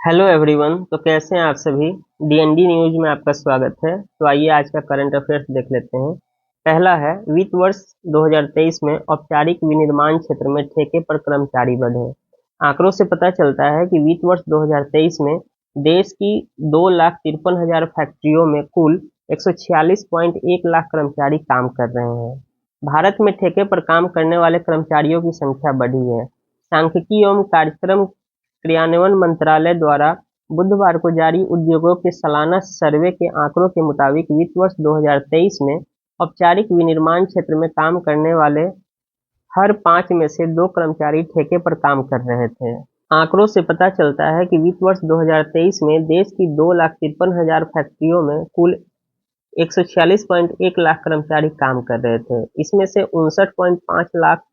Hello everyone. तो कैसे हैं आप सभी। डीएनडी न्यूज में आपका स्वागत है। तो आइए आज का करंट अफेयर्स देख लेते हैं। पहला है, वित्त वर्ष 2023 में औपचारिक विनिर्माण क्षेत्र में ठेके पर कर्मचारी बढ़े। आंकड़ों से पता चलता है कि वित्त वर्ष 2023 में देश की 2,53,000 फैक्ट्रियों में कुल 146.1 लाख कर्मचारी काम कर रहे हैं। भारत में ठेके पर काम करने वाले कर्मचारियों की संख्या बढ़ी है। सांख्यिकी एवं कार्यक्रम क्रियान्वयन मंत्रालय द्वारा बुधवार को जारी उद्योगों के सालाना सर्वे के आंकड़ों के मुताबिक वित्त वर्ष 2023 में औपचारिक विनिर्माण क्षेत्र में काम करने वाले हर 5 में से 2 कर्मचारी ठेके पर काम कर रहे थे। आंकड़ों से पता चलता है कि वित्त वर्ष 2023 में देश की 2,53,000 फैक्ट्रियों में कुल 146.1 लाख कर्मचारी काम कर रहे थे। इसमें से 59.5 लाख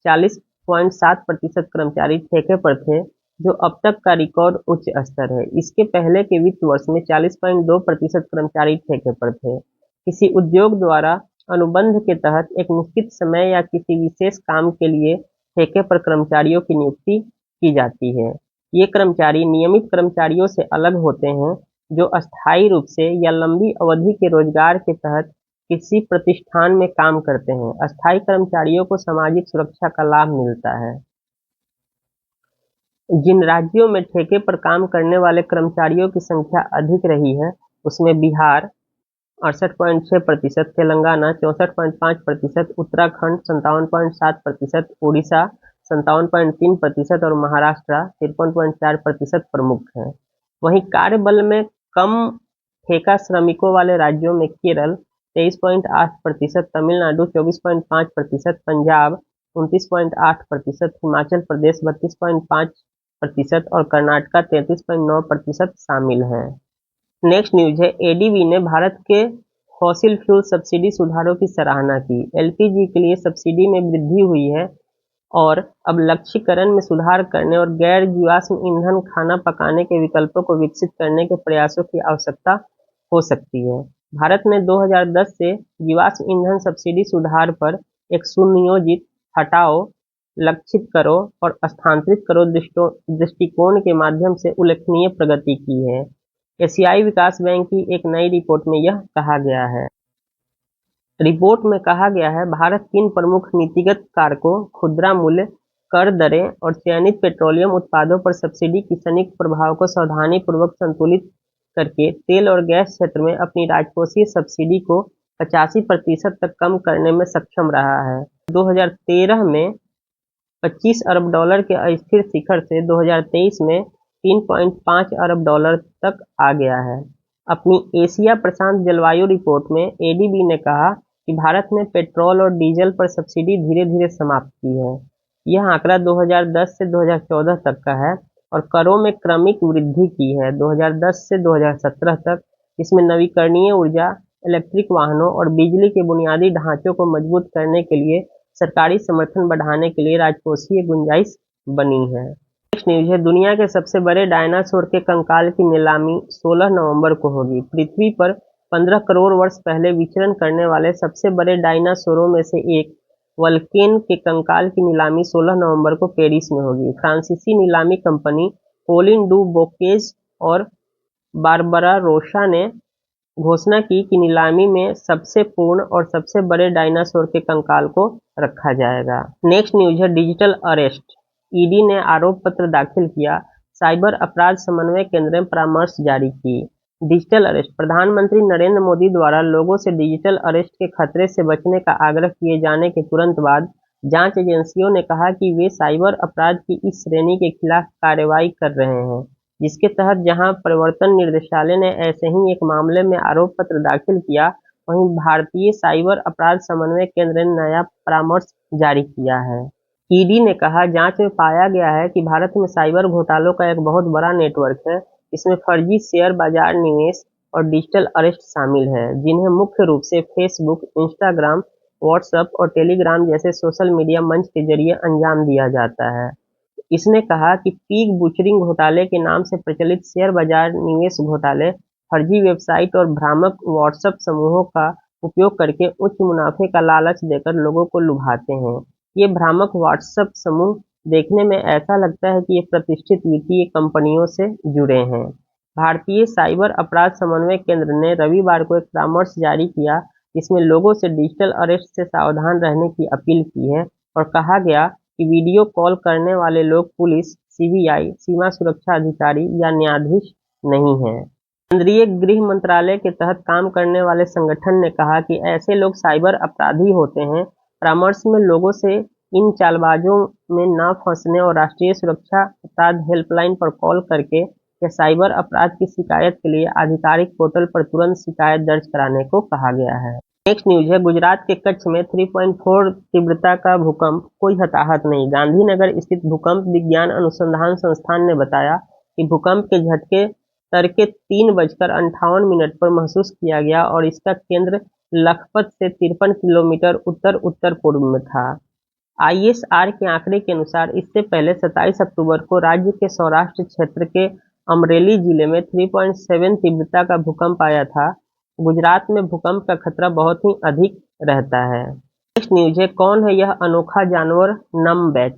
40.7% कर्मचारी ठेके पर थे, जो अब तक का रिकॉर्ड उच्च स्तर है। इसके पहले के वित्त वर्ष में 40.2% कर्मचारी ठेके पर थे। किसी उद्योग द्वारा अनुबंध के तहत एक निश्चित समय या किसी विशेष काम के लिए ठेके पर कर्मचारियों की नियुक्ति की जाती है। ये कर्मचारी नियमित कर्मचारियों से अलग होते हैं, जो अस्थायी रूप से या लंबी अवधि के रोजगार के तहत किसी प्रतिष्ठान में काम करते हैं। अस्थायी कर्मचारियों को सामाजिक सुरक्षा का लाभ मिलता है। जिन राज्यों में ठेके पर काम करने वाले कर्मचारियों की संख्या अधिक रही है, उसमें बिहार 68.6%, तेलंगाना 64.5%, उत्तराखंड 57.7%, उड़ीसा 57.3% और महाराष्ट्र 53.4% प्रमुख हैं। वहीं कार्यबल में कम ठेका श्रमिकों वाले राज्यों में केरल 23.8%, तमिलनाडु 24.5%, पंजाब 29.8%, हिमाचल प्रदेश 32.5% और कर्नाटक 33.9% शामिल हैं। नेक्स्ट न्यूज है, एडीबी ने भारत के फॉसिल फ्यूल सब्सिडी सुधारों की सराहना की। एलपीजी के लिए सब्सिडी में वृद्धि हुई है और अब लक्ष्यीकरण में सुधार करने और गैर जीवाश्म ईंधन खाना पकाने के विकल्पों को विकसित करने के प्रयासों की आवश्यकता हो सकती है। भारत ने 2010 से जीवाश्म ईंधन सब्सिडी सुधार पर एक सुनियोजित हटाओ, लक्षित करो और स्थानांतरित करो दृष्टिकोण के माध्यम से उल्लेखनीय प्रगति की है। एशियाई विकास बैंक की एक नई रिपोर्ट में यह कहा गया है। रिपोर्ट में कहा गया है, भारत 3 प्रमुख नीतिगत कारकों खुदरा मूल्य, कर दरें और चयनित पेट्रोलियम उत्पादों पर सब्सिडी की संयुक्त प्रभाव को सावधानीपूर्वक संतुलित करके तेल और गैस क्षेत्र में अपनी राजकोषीय सब्सिडी को 85% तक कम करने में सक्षम रहा है। 2013 में $25 अरब के अस्थिर शिखर से 2023 में $3.5 अरब तक आ गया है। अपनी एशिया प्रशांत जलवायु रिपोर्ट में एडीबी ने कहा कि भारत ने पेट्रोल और डीजल पर सब्सिडी धीरे धीरे समाप्त की है। यह आंकड़ा 2010 से 2014 तक का है और करों में क्रमिक वृद्धि की है 2010 से 2017 तक। इसमें नवीकरणीय ऊर्जा, इलेक्ट्रिक वाहनों और बिजली के बुनियादी ढांचों को मजबूत करने के लिए सरकारी समर्थन बढ़ाने के लिए राजकोषीय गुंजाइश बनी है। नेक्स्ट न्यूज है, दुनिया के सबसे बड़े डायनासोर के कंकाल की नीलामी 16 नवंबर को होगी। पृथ्वी पर 15 करोड़ वर्ष पहले विचरण करने वाले सबसे बड़े डायनासोरों में से एक वल्केन के कंकाल की नीलामी 16 नवंबर को पेरिस में होगी। फ्रांसीसी नीलामी कंपनी कोलिन डू बोकेज और बारबरा रोशा ने घोषणा की कि नीलामी में सबसे पूर्ण और सबसे बड़े डायनासोर के कंकाल को रखा जाएगा। नेक्स्ट न्यूज है, डिजिटल अरेस्ट। ईडी ने आरोप पत्र दाखिल किया, साइबर अपराध समन्वय केंद्र ने परामर्श जारी की। डिजिटल अरेस्ट, प्रधानमंत्री नरेंद्र मोदी द्वारा लोगों से डिजिटल अरेस्ट के खतरे से बचने का आग्रह किए जाने के तुरंत बाद जांच एजेंसियों ने कहा कि वे साइबर अपराध की इस श्रेणी के खिलाफ कार्रवाई कर रहे हैं, जिसके तहत जहां प्रवर्तन निदेशालय ने ऐसे ही एक मामले में आरोप पत्र दाखिल किया, वहीं भारतीय साइबर अपराध समन्वय केंद्र ने नया परामर्श जारी किया है। ईडी ने कहा, जांच में पाया गया है कि भारत में साइबर घोटालों का एक बहुत बड़ा नेटवर्क है। इसमें फर्जी शेयर बाजार निवेश और डिजिटल अरेस्ट शामिल है, जिन्हें मुख्य रूप से फेसबुक, इंस्टाग्राम, व्हाट्सएप और टेलीग्राम जैसे सोशल मीडिया मंच के जरिए अंजाम दिया जाता है। इसने कहा कि पीक बूचरिंग घोटाले के नाम से प्रचलित शेयर बाजार निवेश घोटाले फर्जी वेबसाइट और भ्रामक व्हाट्सएप समूहों का उपयोग करके उच्च मुनाफे का लालच देकर लोगों को लुभाते हैं। ये भ्रामक व्हाट्सएप समूह देखने में ऐसा लगता है कि ये प्रतिष्ठित वित्तीय कंपनियों से जुड़े हैं। भारतीय साइबर अपराध समन्वय केंद्र ने रविवार को एक परामर्श जारी किया, जिसमें लोगों से डिजिटल अरेस्ट से सावधान रहने की अपील की है और कहा गया कि वीडियो कॉल करने वाले लोग पुलिस, सीबीआई, सीमा सुरक्षा अधिकारी या न्यायाधीश नहीं हैं। केंद्रीय गृह मंत्रालय के तहत काम करने वाले संगठन ने कहा कि ऐसे लोग साइबर अपराधी होते हैं। परामर्श में लोगों से इन चालबाजों में न फंसने और राष्ट्रीय सुरक्षा अपराध हेल्पलाइन पर कॉल करके या साइबर अपराध की शिकायत के लिए आधिकारिक पोर्टल पर तुरंत शिकायत दर्ज कराने को कहा गया है। नेक्स्ट न्यूज है, गुजरात के कच्छ में 3.4 तीव्रता का भूकंप, कोई हताहत नहीं। गांधीनगर स्थित भूकंप विज्ञान अनुसंधान संस्थान ने बताया कि भूकंप के झटके तड़के 3:58 पर महसूस किया गया और इसका केंद्र लखपत से 53 किलोमीटर उत्तर-उत्तर पूर्व में था। आईएसआर के आंकड़े के अनुसार इससे पहले 27 अक्टूबर को राज्य के सौराष्ट्र क्षेत्र के अमरेली जिले में 3.7 तीव्रता का भूकंप आया था। गुजरात में भूकंप का खतरा बहुत ही अधिक रहता है। नेक्स्ट न्यूज है, कौन है यह अनोखा जानवर नमबैट,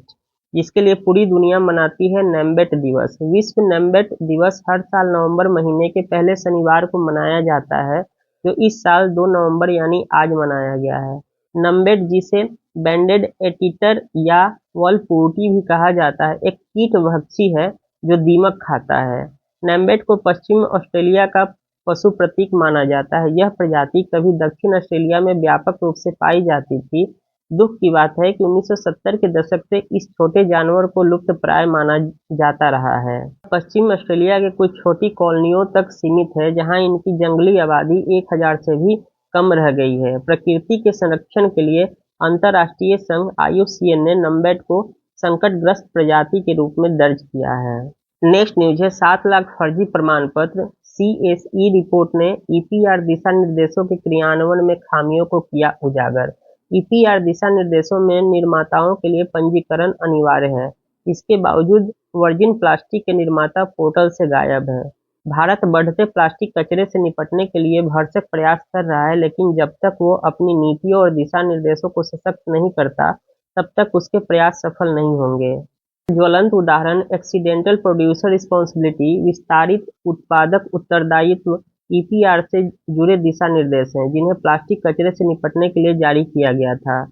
जिसके लिए पूरी दुनिया मनाती है नमबैट दिवस। विश्व नमबैट दिवस हर साल नवंबर महीने के पहले शनिवार को मनाया जाता है, जो इस साल 2 नवंबर यानी आज मनाया गया है। नमबैट, जिसे बैंडेड एटीटर या वलपूटी भी कहा जाता है, एक कीटभक्षी है जो दीमक खाता है। नमबैट को पश्चिम ऑस्ट्रेलिया का पशु प्रतीक माना जाता है। यह प्रजाति कभी दक्षिण ऑस्ट्रेलिया में व्यापक रूप से पाई जाती थी। दुख की बात है कि 1970 के दशक से इस छोटे जानवर को लुप्तप्राय माना जाता रहा है। पश्चिम ऑस्ट्रेलिया के कुछ छोटी कॉलोनियों तक सीमित है, जहां इनकी जंगली आबादी 1000 से भी कम रह गई है। प्रकृति के संरक्षण के लिए अंतर्राष्ट्रीय संघ IUCN ने नमबैट को संकटग्रस्त प्रजाति के रूप में दर्ज किया है। नेक्स्ट न्यूज है, 7 लाख फर्जी प्रमाण पत्र। CSE रिपोर्ट ने EPR दिशा निर्देशों के क्रियान्वयन में खामियों को किया उजागर। EPR दिशा निर्देशों में निर्माताओं के लिए पंजीकरण अनिवार्य है। इसके बावजूद वर्जिन प्लास्टिक के निर्माता पोर्टल से गायब हैं। भारत बढ़ते प्लास्टिक कचरे से निपटने के लिए भरसक प्रयास कर रहा है, लेकिन जब तक वो अपनी नीतियों और दिशा निर्देशों को सशक्त नहीं करता, तब तक उसके प्रयास सफल नहीं होंगे। ज्वलंत उदाहरण एक्सीडेंटल प्रोड्यूसर रिस्पॉन्सिबिलिटी, विस्तारित उत्पादक उत्तरदायित्व EPR से जुड़े दिशा निर्देश हैं, जिन्हें प्लास्टिक कचरे से निपटने के लिए जारी किया गया था।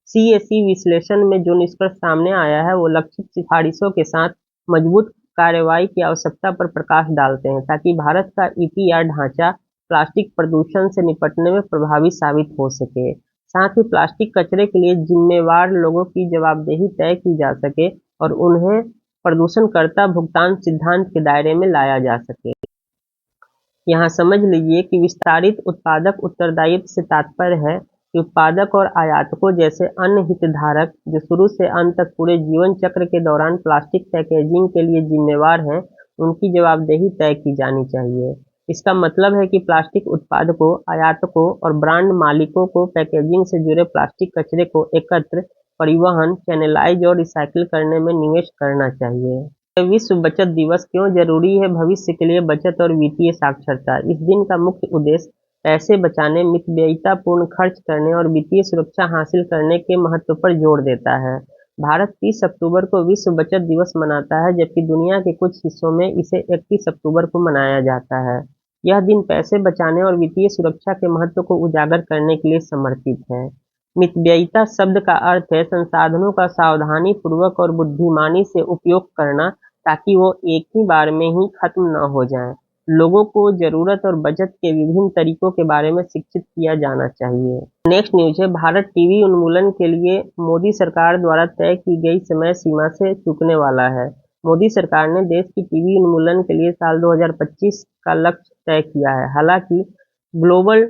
CSE विश्लेषण में जो निष्कर्ष सामने आया है, वो लक्षित सिफारिशों के साथ मजबूत कार्रवाई की आवश्यकता पर प्रकाश डालते हैं, ताकि भारत का EPR ढांचा प्लास्टिक प्रदूषण से निपटने में प्रभावी साबित हो सके। साथ ही प्लास्टिक कचरे के लिए जिम्मेवार लोगों की जवाबदेही तय की जा सके और उन्हें प्रदूषणकर्ता भुगतान सिद्धांत के दायरे में लाया जा सके। यहाँ समझ लीजिए कि विस्तारित उत्पादक उत्तरदायित्व से तात्पर्य है कि उत्पादक और आयातकों जैसे अन्य हितधारक, जो शुरू से अंत तक पूरे जीवन चक्र के दौरान प्लास्टिक पैकेजिंग के लिए जिम्मेवार हैं, उनकी जवाबदेही तय की जानी चाहिए। इसका मतलब है कि प्लास्टिक उत्पादकों, आयातकों और ब्रांड मालिकों को पैकेजिंग से जुड़े प्लास्टिक कचरे को एकत्र, परिवहन, चैनलाइज और रिसाइकिल करने में निवेश करना चाहिए। विश्व बचत दिवस क्यों जरूरी है? भविष्य के लिए बचत और वित्तीय साक्षरता। इस दिन का मुख्य उद्देश्य पैसे बचाने, मितव्ययितापूर्ण खर्च करने और वित्तीय सुरक्षा हासिल करने के महत्व पर जोर देता है। भारत 30 अक्टूबर को विश्व बचत दिवस मनाता है, जबकि दुनिया के कुछ हिस्सों में इसे 31 अक्टूबर को मनाया जाता है। यह दिन पैसे बचाने और वित्तीय सुरक्षा के महत्व को उजागर करने के लिए समर्पित है। मितव्ययिता शब्द का अर्थ है संसाधनों का सावधानी पूर्वक और बुद्धिमानी से उपयोग करना, ताकि वो एक ही बार में ही खत्म न हो जाएं। लोगों को जरूरत और बचत के विभिन्न तरीकों के बारे में शिक्षित किया जाना चाहिए। नेक्स्ट न्यूज है, भारत टीवी उन्मूलन के लिए मोदी सरकार द्वारा तय की गई समय सीमा से चूकने वाला है। मोदी सरकार ने देश की टीवी उन्मूलन के लिए साल 2025 का लक्ष्य तय किया है। हालांकि ग्लोबल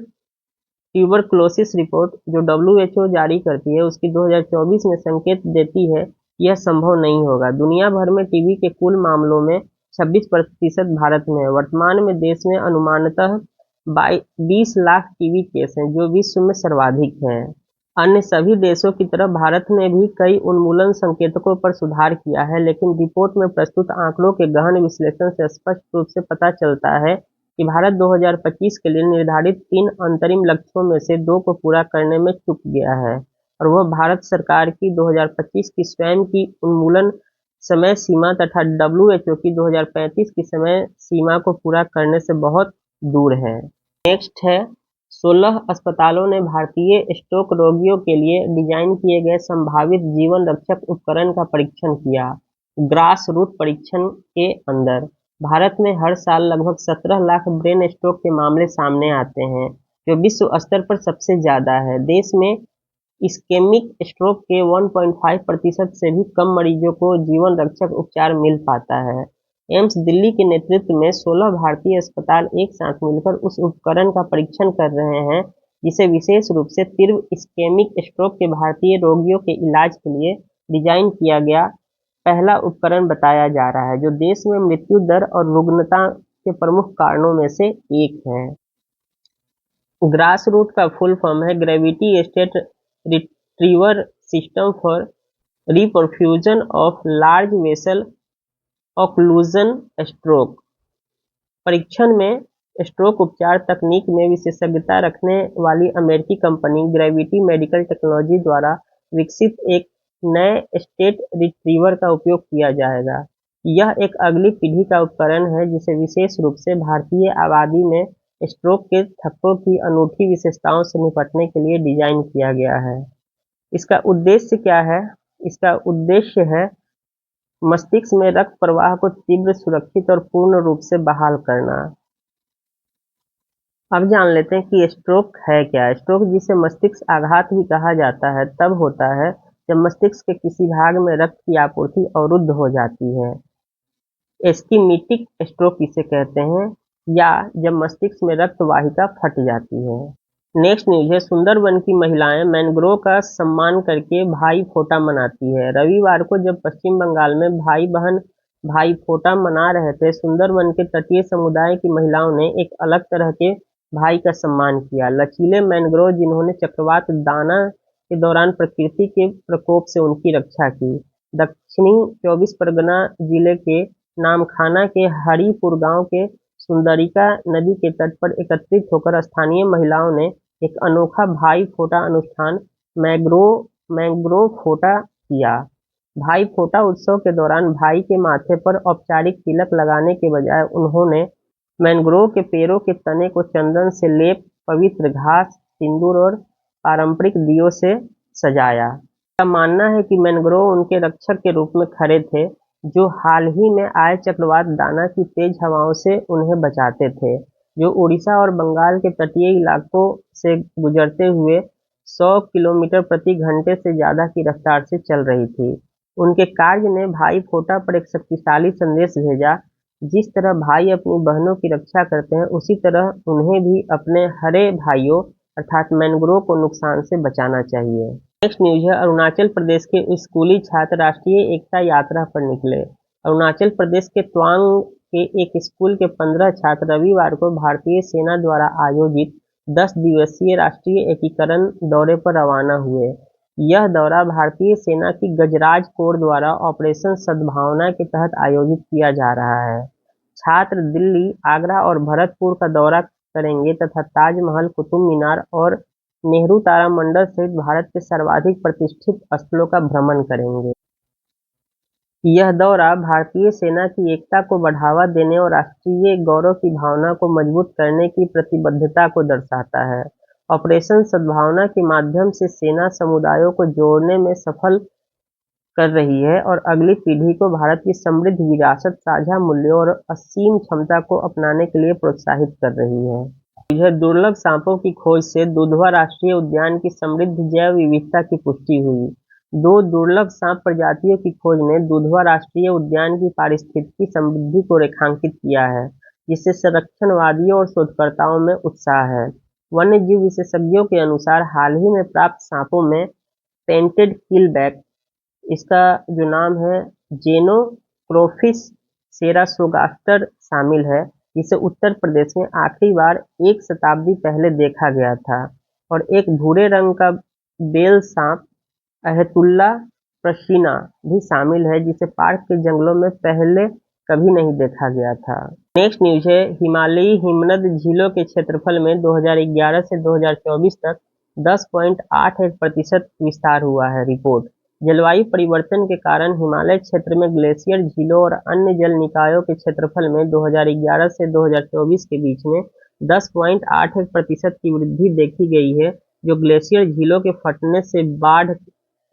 ट्यूबरक्लोसिस रिपोर्ट, जो WHO जारी करती है, उसकी 2024 में संकेत देती है यह संभव नहीं होगा। दुनिया भर में टीबी के कुल मामलों में 26% भारत में है। वर्तमान में देश में अनुमानतः 20 लाख टीबी केस हैं, जो विश्व में सर्वाधिक हैं। अन्य सभी देशों की तरह भारत ने भी कई उन्मूलन संकेतकों पर सुधार किया है, लेकिन रिपोर्ट में प्रस्तुत आंकड़ों के गहन विश्लेषण से स्पष्ट रूप से पता चलता है कि भारत 2025 के लिए निर्धारित 3 अंतरिम लक्ष्यों में से 2 को पूरा करने में चूक गया है। और वह भारत सरकार की 2025 की स्वयं की उन्मूलन समय सीमा तथा WHO की 2035 की समय सीमा को पूरा करने से बहुत दूर है। नेक्स्ट है 16 अस्पतालों ने भारतीय स्ट्रोक रोगियों के लिए डिजाइन किए गए संभावित जीवन रक्षक उपकरण का परीक्षण किया। ग्रास रूट परीक्षण के अंदर भारत में हर साल लगभग 17 लाख ब्रेन स्ट्रोक के मामले सामने आते हैं, जो विश्व स्तर पर सबसे ज्यादा है। देश में इस्केमिक स्ट्रोक के 1.5% से भी कम मरीजों को जीवन रक्षक उपचार मिल पाता है। एम्स दिल्ली के नेतृत्व में 16 भारतीय अस्पताल एक साथ मिलकर उस उपकरण का परीक्षण कर रहे हैं, जिसे विशेष रूप से तीव्र इस्केमिक स्ट्रोक के भारतीय रोगियों के इलाज के लिए डिजाइन किया गया पहला उपकरण बताया जा रहा है, जो देश में मृत्यु दर और रुग्णता के प्रमुख कारणों में से एक है। ग्रास रूट का फुल फॉर्म है gravity state retriever system for reperfusion of large vessel occlusion stroke. परीक्षण में स्ट्रोक उपचार तकनीक में विशेषज्ञता रखने वाली अमेरिकी कंपनी ग्रेविटी मेडिकल टेक्नोलॉजी द्वारा विकसित एक नए स्टेट रिट्रीवर का उपयोग किया जाएगा। यह एक अगली पीढ़ी का उपकरण है जिसे विशेष रूप से भारतीय आबादी में स्ट्रोक के थक्कों की अनूठी विशेषताओं से निपटने के लिए डिजाइन किया गया है। इसका उद्देश्य क्या है? इसका उद्देश्य है मस्तिष्क में रक्त प्रवाह को तीव्र, सुरक्षित और पूर्ण रूप से बहाल करना। अब जान लेते हैं कि स्ट्रोक है क्या। स्ट्रोक, जिसे मस्तिष्क आघात भी कहा जाता है, तब होता है जब मस्तिष्क के किसी भाग में रक्त की आपूर्ति अवरुद्ध हो जाती है। इस्कीमिक स्ट्रोक इसे कहते हैं, या जब मस्तिष्क में रक्त वाहिका फट जाती है। नेक्स्ट न्यूज है सुंदरवन की महिलाएं मैंग्रोव का सम्मान करके भाई फोटा मनाती है। रविवार को जब पश्चिम बंगाल में भाई बहन भाई फोटा मना रहे थे, सुंदरवन के तटीय समुदाय की महिलाओं ने एक अलग तरह के भाई का सम्मान किया। लचीले मैंग्रोव जिन्होंने चक्रवात दाना के दौरान प्रकृति के प्रकोप से उनकी रक्षा की। दक्षिणी 24 परगना जिले के नामखाना के हरिपुर गांव के सुंदरिका नदी के तट पर एकत्रित होकर स्थानीय महिलाओं ने एक अनोखा भाई फोटा अनुष्ठान मैंग्रोव फोटा किया। भाई फोटा उत्सव के दौरान भाई के माथे पर औपचारिक तिलक लगाने के बजाय उन्होंने मैंग्रोव के पेड़ों के तने को चंदन से लेप पवित्र घास, सिंदूर और पारंपरिक दियों से सजाया। उनका मानना है कि मैंग्रोव उनके रक्षक के रूप में खड़े थे, जो हाल ही में आए चक्रवात दाना की तेज हवाओं से उन्हें बचाते थे, जो उड़ीसा और बंगाल के तटीय इलाकों से गुजरते हुए 100 किलोमीटर प्रति घंटे से ज्यादा की रफ्तार से चल रही थी। उनके कार्य ने भाई फोटा पर एक शक्तिशाली संदेश भेजा। जिस तरह भाई अपनी बहनों की रक्षा करते हैं, उसी तरह उन्हें भी अपने हरे भाइयों अर्थात मैंग्रोव को नुकसान से बचाना चाहिए। नेक्स्ट न्यूज है अरुणाचल प्रदेश के स्कूली छात्र राष्ट्रीय एकता यात्रा पर निकले। अरुणाचल प्रदेश के तवांग के एक स्कूल के 15 छात्र रविवार को भारतीय सेना द्वारा आयोजित 10 दिवसीय राष्ट्रीय एकीकरण दौरे पर रवाना हुए। यह दौरा भारतीय सेना की गजराज कोर द्वारा ऑपरेशन सद्भावना के तहत आयोजित किया जा रहा है। छात्र दिल्ली, आगरा और भरतपुर का दौरा करेंगे तथा ताजमहल, कुतुब मीनार और नेहरू तारामंडल सहित भारत के सर्वाधिक प्रतिष्ठित स्थलों का भ्रमण करेंगे। यह दौरा भारतीय सेना की एकता को बढ़ावा देने और राष्ट्रीय गौरव की भावना को मजबूत करने की प्रतिबद्धता को दर्शाता है। ऑपरेशन सद्भावना के माध्यम से सेना समुदायों को जोड़ने में सफल कर रही है और अगली पीढ़ी को भारत की समृद्ध विरासत, साझा मूल्यों और असीम क्षमता को अपनाने के लिए प्रोत्साहित कर रही है। यह दुर्लभ सांपों की खोज से दुधवा राष्ट्रीय उद्यान की समृद्ध जैव विविधता की पुष्टि हुई। 2 दुर्लभ सांप प्रजातियों की खोज ने दुधवा राष्ट्रीय उद्यान की पारिस्थितिकी समृद्धि को रेखांकित किया है, जिससे संरक्षणवादियों और शोधकर्ताओं में उत्साह है। वन्यजीव विशेषज्ञों के अनुसार हाल ही में प्राप्त सांपों में पेंटेड किलबैक, इसका जो नाम है जेनोक्रोफिस सेरासोगास्टर शामिल है, जिसे उत्तर प्रदेश में आखिरी बार 1 शताब्दी पहले देखा गया था, और एक भूरे रंग का बेल सांप अहतुल्ला प्रशीना भी शामिल है, जिसे पार्क के जंगलों में पहले कभी नहीं देखा गया था। नेक्स्ट न्यूज है हिमालयी हिमनद झीलों के क्षेत्रफल में 2011 से 2024 तक 10.81% विस्तार हुआ है। रिपोर्ट: जलवायु परिवर्तन के कारण हिमालय क्षेत्र में ग्लेशियर, झीलों और अन्य जल निकायों के क्षेत्रफल में 2011 से 2024 के बीच में 10.81% की वृद्धि देखी गई है, जो ग्लेशियर, झीलों के फटने से बाढ़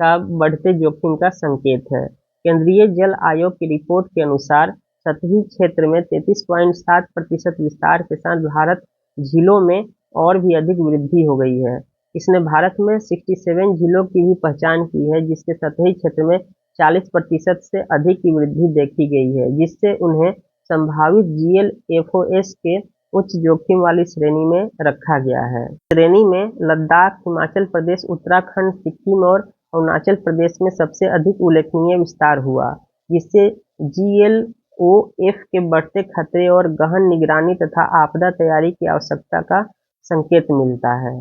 का बढ़ते जोखिम का संकेत है। केंद्रीय जल आयोग की रिपोर्ट के अनुसार सतही क्षेत्र में 33.7% विस्तार के साथ भारत झीलों में और भी अधिक वृद्धि हो गई है। इसने भारत में 67 झीलों की भी पहचान की है, जिसके सतही क्षेत्र में 40% से अधिक की वृद्धि देखी गई है, जिससे उन्हें संभावित GLFOS के उच्च जोखिम वाली श्रेणी में रखा गया है। श्रेणी में लद्दाख, हिमाचल प्रदेश, उत्तराखंड, सिक्किम और अरुणाचल प्रदेश में सबसे अधिक उल्लेखनीय विस्तार हुआ, जिससे GLOF के बढ़ते खतरे और गहन निगरानी तथा आपदा तैयारी की आवश्यकता का संकेत मिलता है।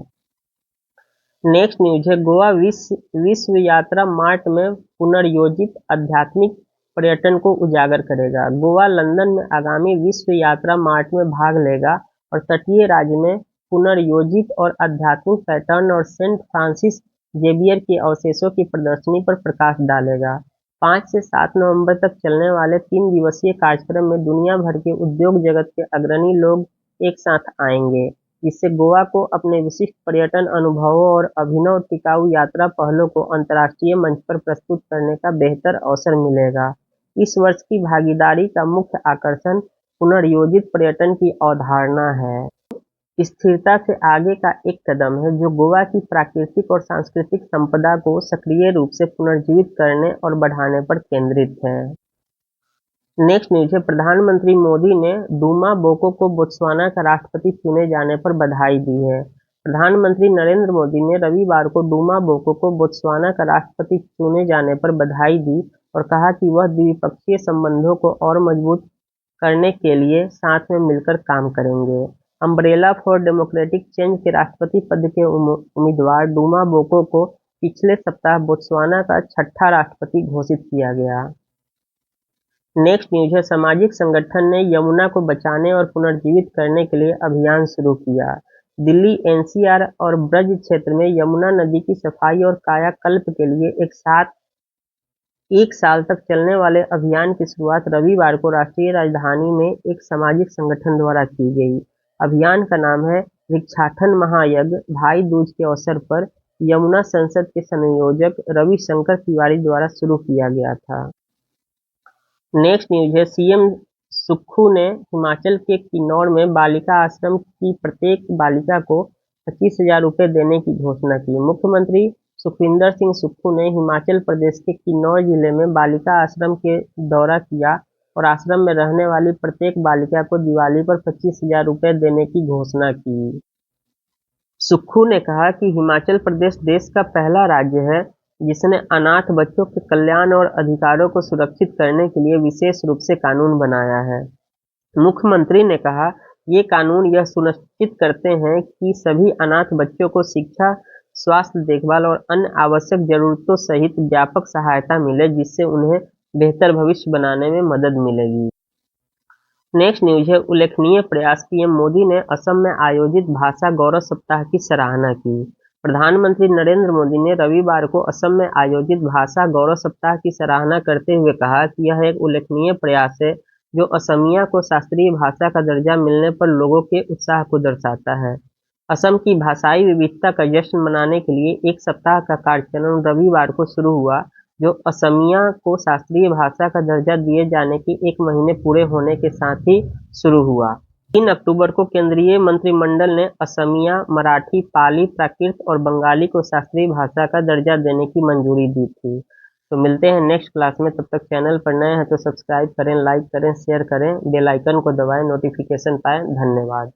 नेक्स्ट न्यूज है, गोवा विश्व यात्रा मार्ट में पुनर्योजित आध्यात्मिक पर्यटन को उजागर करेगा। गोवा लंदन में आगामी विश्व यात्रा मार्ट में भाग लेगा और तटीय राज्य में पुनर्योजित और आध्यात्मिक पैटर्न और सेंट फ्रांसिस जेवियर के अवशेषों की प्रदर्शनी पर प्रकाश डालेगा। 5 से 7 नवंबर तक चलने वाले 3 दिवसीय कार्यक्रम में दुनिया भर के उद्योग जगत के अग्रणी लोग एक साथ आएंगे, जिससे गोवा को अपने विशिष्ट पर्यटन अनुभवों और अभिनव टिकाऊ यात्रा पहलों को अंतर्राष्ट्रीय मंच पर प्रस्तुत करने का बेहतर अवसर मिलेगा। इस वर्ष की भागीदारी का मुख्य आकर्षण पुनर्योजित पर्यटन की अवधारणा है। स्थिरता से आगे का एक कदम है, जो गोवा की प्राकृतिक और सांस्कृतिक संपदा को सक्रिय रूप से पुनर्जीवित करने और बढ़ाने पर केंद्रित है। नेक्स्ट न्यूज है, प्रधानमंत्री मोदी ने डूमा बोको को बोत्सवाना का राष्ट्रपति चुने जाने पर बधाई दी है। प्रधानमंत्री नरेंद्र मोदी ने रविवार को डूमा बोको को बोत्सवाना का राष्ट्रपति चुने जाने पर बधाई दी और कहा कि वह द्विपक्षीय संबंधों को और मजबूत करने के लिए साथ में मिलकर काम करेंगे। अम्ब्रेला फॉर डेमोक्रेटिक चेंज के राष्ट्रपति पद के उम्मीदवार डूमा बोको को पिछले सप्ताह बोत्सवाना का 6ठा राष्ट्रपति घोषित किया गया। नेक्स्ट न्यूज है, सामाजिक संगठन ने यमुना को बचाने और पुनर्जीवित करने के लिए अभियान शुरू किया। दिल्ली NCR और ब्रज क्षेत्र में यमुना नदी की सफाई और कायाकल्प के लिए एक साल तक चलने वाले अभियान की शुरुआत रविवार को राष्ट्रीय राजधानी में एक सामाजिक संगठन द्वारा की गई। अभियान का नाम है वृक्षाटन महायज्ञ। भाई दूज के अवसर पर यमुना संसद के संयोजक रविशंकर तिवारी द्वारा शुरू किया गया था। नेक्स्ट न्यूज है, CM सुक्खू ने हिमाचल के किन्नौर में बालिका आश्रम की प्रत्येक बालिका को 25,000 रुपये देने की घोषणा की। मुख्यमंत्री सुखविंदर सिंह सुक्खू ने हिमाचल प्रदेश के किन्नौर जिले में बालिका आश्रम के दौरा किया और आश्रम में रहने वाली प्रत्येक बालिका को दिवाली पर 25,000 रुपये देने की घोषणा की। सुक्खू ने कहा कि हिमाचल प्रदेश देश का पहला राज्य है जिसने अनाथ बच्चों के कल्याण और अधिकारों को सुरक्षित करने के लिए विशेष रूप से कानून बनाया है। मुख्यमंत्री ने कहा, ये कानून यह सुनिश्चित करते हैं कि सभी अनाथ बच्चों को शिक्षा, स्वास्थ्य देखभाल और अन्य आवश्यक जरूरतों सहित व्यापक सहायता मिले, जिससे उन्हें बेहतर भविष्य बनाने में मदद मिलेगी। नेक्स्ट न्यूज है, उल्लेखनीय प्रयास। PM मोदी ने असम में आयोजित भाषा गौरव सप्ताह की सराहना की। प्रधानमंत्री नरेंद्र मोदी ने रविवार को असम में आयोजित भाषा गौरव सप्ताह की सराहना करते हुए कहा कि यह एक उल्लेखनीय प्रयास है जो असमिया को शास्त्रीय भाषा का दर्जा मिलने पर लोगों के उत्साह को दर्शाता है। असम की भाषाई विविधता का जश्न मनाने के लिए एक सप्ताह का कार्यक्रम रविवार को शुरू हुआ, जो असमिया को शास्त्रीय भाषा का दर्जा दिए जाने के 1 महीने पूरे होने के साथ ही शुरू हुआ। 3 अक्टूबर को केंद्रीय मंत्रिमंडल ने असमिया, मराठी, पाली, प्राकृत और बंगाली को शास्त्रीय भाषा का दर्जा देने की मंजूरी दी थी। तो मिलते हैं नेक्स्ट क्लास में। तब तक चैनल पर नए हैं तो सब्सक्राइब करें, लाइक करें, शेयर करें, बेल आइकन को दबाएं, नोटिफिकेशन पाएं। धन्यवाद।